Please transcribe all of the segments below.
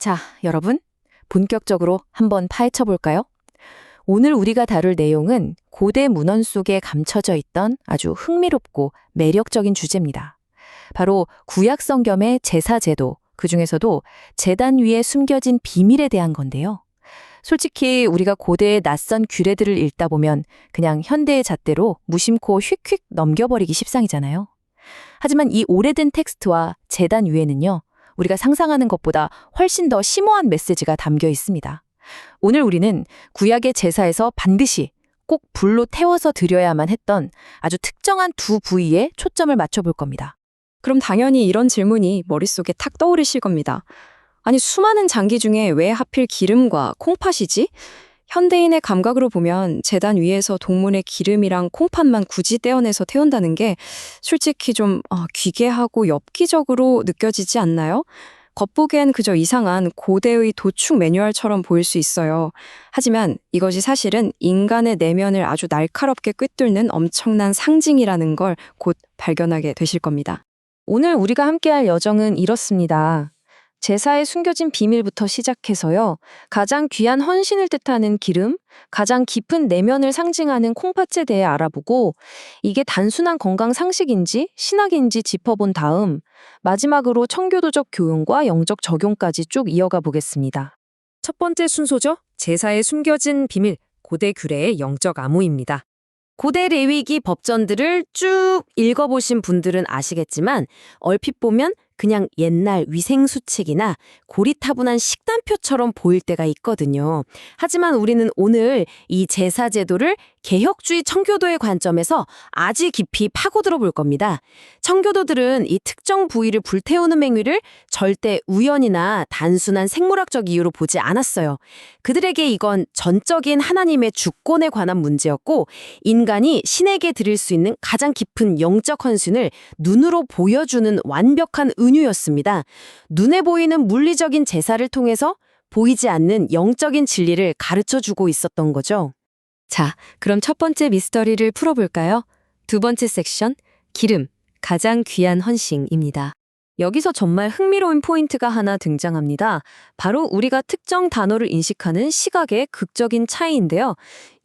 자, 여러분, 본격적으로 한번 파헤쳐 볼까요? 오늘 우리가 다룰 내용은 고대 문헌 속에 감춰져 있던 아주 흥미롭고 매력적인 주제입니다. 바로 구약 성경의 제사 제도, 그중에서도 제단 위에 숨겨진 비밀에 대한 건데요. 솔직히 우리가 고대의 낯선 규례들을 읽다 보면 그냥 현대의 잣대로 무심코 휙휙 넘겨버리기 십상이잖아요. 하지만 이 오래된 텍스트와 제단 위에는요, 우리가 상상하는 것보다 훨씬 더 심오한 메시지가 담겨 있습니다. 오늘 우리는 구약의 제사에서 반드시 꼭 불로 태워서 드려야만 했던 아주 특정한 두 부위에 초점을 맞춰볼 겁니다. 그럼 당연히 이런 질문이 머릿속에 탁 떠오르실 겁니다. 아니, 수많은 장기 중에 왜 하필 기름과 콩팥이지? 현대인의 감각으로 보면 제단 위에서 동물의 기름이랑 콩팥만 굳이 떼어내서 태운다는 게 솔직히 좀 기괴하고 엽기적으로 느껴지지 않나요? 겉보기엔 그저 이상한 고대의 도축 매뉴얼처럼 보일 수 있어요. 하지만 이것이 사실은 인간의 내면을 아주 날카롭게 꿰뚫는 엄청난 상징이라는 걸 곧 발견하게 되실 겁니다. 오늘 우리가 함께할 여정은 이렇습니다. 제사에 숨겨진 비밀부터 시작해서요. 가장 귀한 헌신을 뜻하는 기름, 가장 깊은 내면을 상징하는 콩팥에 대해 알아보고 이게 단순한 건강 상식인지 신학인지 짚어본 다음 마지막으로 청교도적 교훈과 영적 적용까지 쭉 이어가 보겠습니다. 첫 번째 순서죠. 제사에 숨겨진 비밀, 고대 규례의 영적 암호입니다. 고대 레위기 법전들을 쭉 읽어보신 분들은 아시겠지만 얼핏 보면 그냥 옛날 위생수칙이나 고리타분한 식단표처럼 보일 때가 있거든요. 하지만 우리는 오늘 이 제사 제도를 개혁주의 청교도의 관점에서 아주 깊이 파고들어 볼 겁니다. 청교도들은 이 특정 부위를 불태우는 행위를 절대 우연이나 단순한 생물학적 이유로 보지 않았어요. 그들에게 이건 전적인 하나님의 주권에 관한 문제였고 인간이 신에게 드릴 수 있는 가장 깊은 영적 헌신을 눈으로 보여주는 완벽한 은유였습니다. 눈에 보이는 물리적인 제사를 통해서 보이지 않는 영적인 진리를 가르쳐주고 있었던 거죠. 자, 그럼 첫 번째 미스터리를 풀어볼까요? 두 번째 섹션, 기름, 가장 귀한 헌신입니다. 여기서 정말 흥미로운 포인트가 하나 등장합니다. 바로 우리가 특정 단어를 인식하는 시각의 극적인 차이인데요.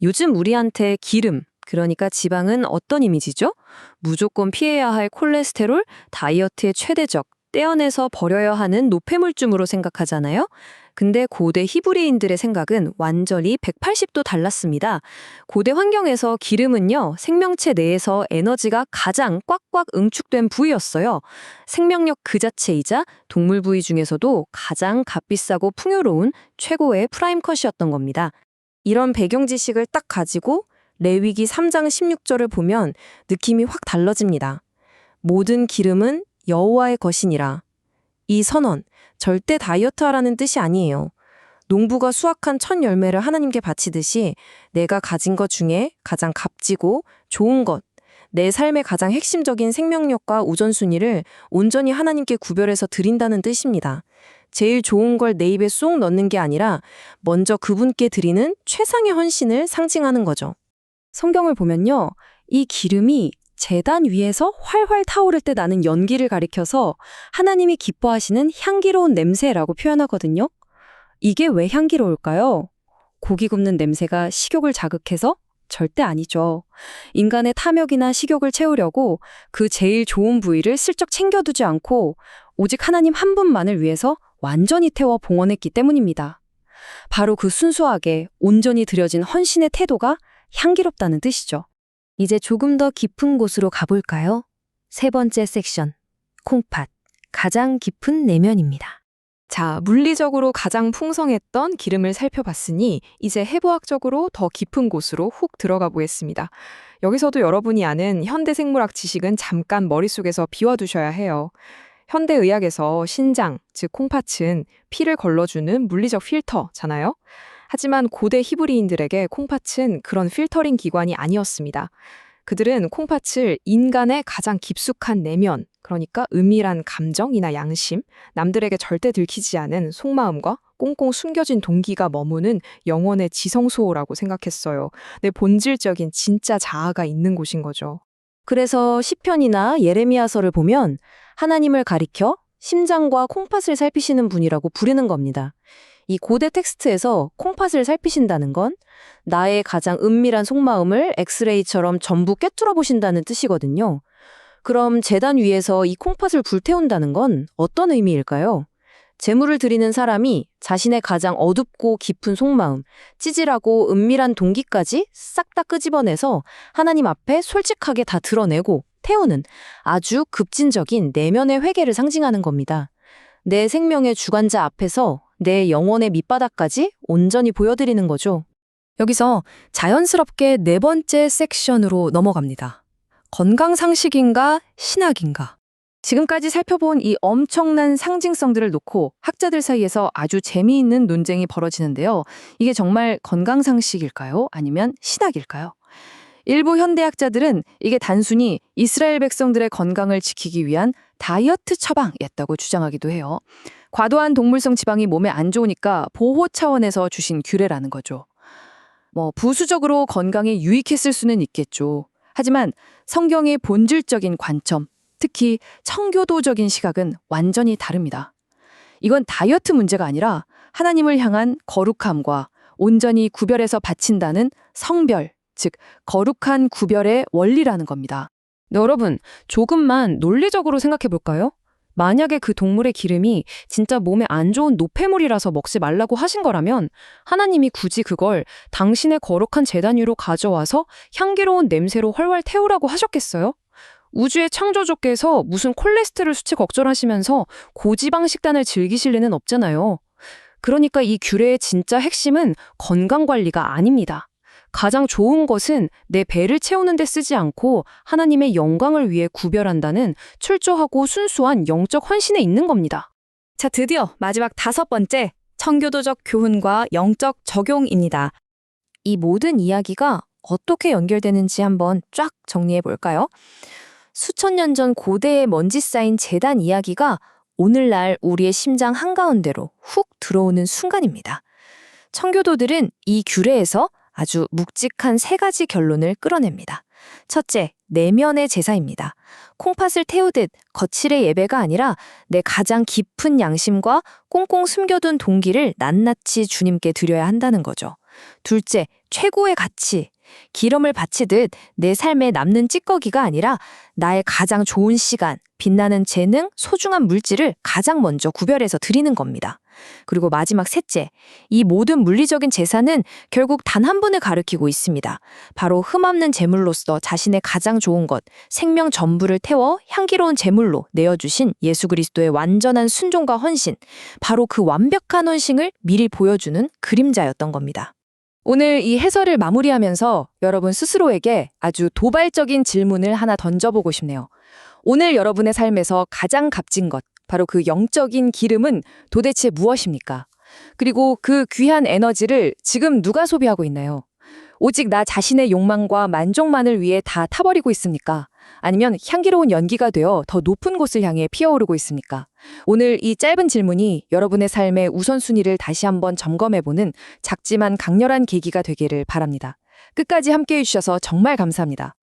요즘 우리한테 기름, 그러니까 지방은 어떤 이미지죠? 무조건 피해야 할 콜레스테롤, 다이어트의 최대적, 떼어내서 버려야 하는 노폐물쯤으로 생각하잖아요. 근데 고대 히브리인들의 생각은 완전히 180도 달랐습니다. 고대 환경에서 기름은요, 생명체 내에서 에너지가 가장 꽉꽉 응축된 부위였어요. 생명력 그 자체이자 동물 부위 중에서도 가장 값비싸고 풍요로운 최고의 프라임컷이었던 겁니다. 이런 배경 지식을 딱 가지고 레위기 3장 16절을 보면 느낌이 확 달라집니다. 모든 기름은 여호와의 것이니라. 이 선언, 절대 다이어트하라는 뜻이 아니에요. 농부가 수확한 첫 열매를 하나님께 바치듯이 내가 가진 것 중에 가장 값지고 좋은 것, 내 삶의 가장 핵심적인 생명력과 우선순위를 온전히 하나님께 구별해서 드린다는 뜻입니다. 제일 좋은 걸 내 입에 쏙 넣는 게 아니라 먼저 그분께 드리는 최상의 헌신을 상징하는 거죠. 성경을 보면요, 이 기름이 제단 위에서 활활 타오를 때 나는 연기를 가리켜서 하나님이 기뻐하시는 향기로운 냄새라고 표현하거든요. 이게 왜 향기로울까요? 고기 굽는 냄새가 식욕을 자극해서? 절대 아니죠. 인간의 탐욕이나 식욕을 채우려고 그 제일 좋은 부위를 슬쩍 챙겨두지 않고 오직 하나님 한 분만을 위해서 완전히 태워 봉헌했기 때문입니다. 바로 그 순수하게 온전히 드려진 헌신의 태도가 향기롭다는 뜻이죠. 이제 조금 더 깊은 곳으로 가볼까요? 세 번째 섹션, 콩팥, 가장 깊은 내면입니다. 자, 물리적으로 가장 풍성했던 기름을 살펴봤으니 이제 해부학적으로 더 깊은 곳으로 훅 들어가 보겠습니다. 여기서도 여러분이 아는 현대생물학 지식은 잠깐 머릿속에서 비워두셔야 해요. 현대의학에서 신장, 즉 콩팥은 피를 걸러주는 물리적 필터잖아요. 하지만 고대 히브리인들에게 콩팥은 그런 필터링 기관이 아니었습니다. 그들은 콩팥을 인간의 가장 깊숙한 내면, 그러니까 은밀한 감정이나 양심, 남들에게 절대 들키지 않은 속마음과 꽁꽁 숨겨진 동기가 머무는 영혼의 지성소라고 생각했어요. 내 본질적인 진짜 자아가 있는 곳인 거죠. 그래서 시편이나 예레미야서를 보면 하나님을 가리켜 심장과 콩팥을 살피시는 분이라고 부르는 겁니다. 이 고대 텍스트에서 콩팥을 살피신다는 건 나의 가장 은밀한 속마음을 엑스레이처럼 전부 꿰뚫어 보신다는 뜻이거든요. 그럼 제단 위에서 이 콩팥을 불태운다는 건 어떤 의미일까요? 제물을 드리는 사람이 자신의 가장 어둡고 깊은 속마음, 찌질하고 은밀한 동기까지 싹 다 끄집어내서 하나님 앞에 솔직하게 다 드러내고 태우는 아주 급진적인 내면의 회개를 상징하는 겁니다. 내 생명의 주관자 앞에서 내 영혼의 밑바닥까지 온전히 보여드리는 거죠. 여기서 자연스럽게 네 번째 섹션으로 넘어갑니다. 건강상식인가 신학인가? 지금까지 살펴본 이 엄청난 상징성들을 놓고 학자들 사이에서 아주 재미있는 논쟁이 벌어지는데요. 이게 정말 건강상식일까요? 아니면 신학일까요? 일부 현대학자들은 이게 단순히 이스라엘 백성들의 건강을 지키기 위한 다이어트 처방이었다고 주장하기도 해요. 과도한 동물성 지방이 몸에 안 좋으니까 보호 차원에서 주신 규례라는 거죠. 부수적으로 건강에 유익했을 수는 있겠죠. 하지만 성경의 본질적인 관점, 특히 청교도적인 시각은 완전히 다릅니다. 이건 다이어트 문제가 아니라 하나님을 향한 거룩함과 온전히 구별해서 바친다는 성별, 즉 거룩한 구별의 원리라는 겁니다. 여러분, 조금만 논리적으로 생각해 볼까요? 만약에 그 동물의 기름이 진짜 몸에 안 좋은 노폐물이라서 먹지 말라고 하신 거라면 하나님이 굳이 그걸 당신의 거룩한 제단 위로 가져와서 향기로운 냄새로 훨훨 태우라고 하셨겠어요? 우주의 창조주께서 무슨 콜레스테롤 수치 걱정하시면서 고지방 식단을 즐기실 리는 없잖아요. 그러니까 이 규례의 진짜 핵심은 건강관리가 아닙니다. 가장 좋은 것은 내 배를 채우는 데 쓰지 않고 하나님의 영광을 위해 구별한다는 철저하고 순수한 영적 헌신에 있는 겁니다. 자, 드디어 마지막 5번째, 청교도적 교훈과 영적 적용입니다. 이 모든 이야기가 어떻게 연결되는지 한번 쫙 정리해 볼까요? 수천 년 전 고대에 먼지 쌓인 제단 이야기가 오늘날 우리의 심장 한가운데로 훅 들어오는 순간입니다. 청교도들은 이 규례에서 아주 묵직한 3가지 결론을 끌어냅니다. 첫째, 내면의 제사입니다. 콩팥을 태우듯 거칠의 예배가 아니라 내 가장 깊은 양심과 꽁꽁 숨겨둔 동기를 낱낱이 주님께 드려야 한다는 거죠. 둘째, 최고의 가치. 기름을 바치듯 내 삶에 남는 찌꺼기가 아니라 나의 가장 좋은 시간, 빛나는 재능, 소중한 물질을 가장 먼저 구별해서 드리는 겁니다. 그리고 마지막 셋째, 이 모든 물리적인 제사는 결국 단 한 분을 가리키고 있습니다. 바로 흠없는 제물로서 자신의 가장 좋은 것, 생명 전부를 태워 향기로운 제물로 내어주신 예수 그리스도의 완전한 순종과 헌신, 바로 그 완벽한 헌신을 미리 보여주는 그림자였던 겁니다. 오늘 이 해설을 마무리하면서 여러분 스스로에게 아주 도발적인 질문을 하나 던져보고 싶네요. 오늘 여러분의 삶에서 가장 값진 것, 바로 그 영적인 기름은 도대체 무엇입니까? 그리고 그 귀한 에너지를 지금 누가 소비하고 있나요? 오직 나 자신의 욕망과 만족만을 위해 다 타버리고 있습니까? 아니면 향기로운 연기가 되어 더 높은 곳을 향해 피어오르고 있습니까? 오늘 이 짧은 질문이 여러분의 삶의 우선순위를 다시 한번 점검해보는 작지만 강렬한 계기가 되기를 바랍니다. 끝까지 함께해 주셔서 정말 감사합니다.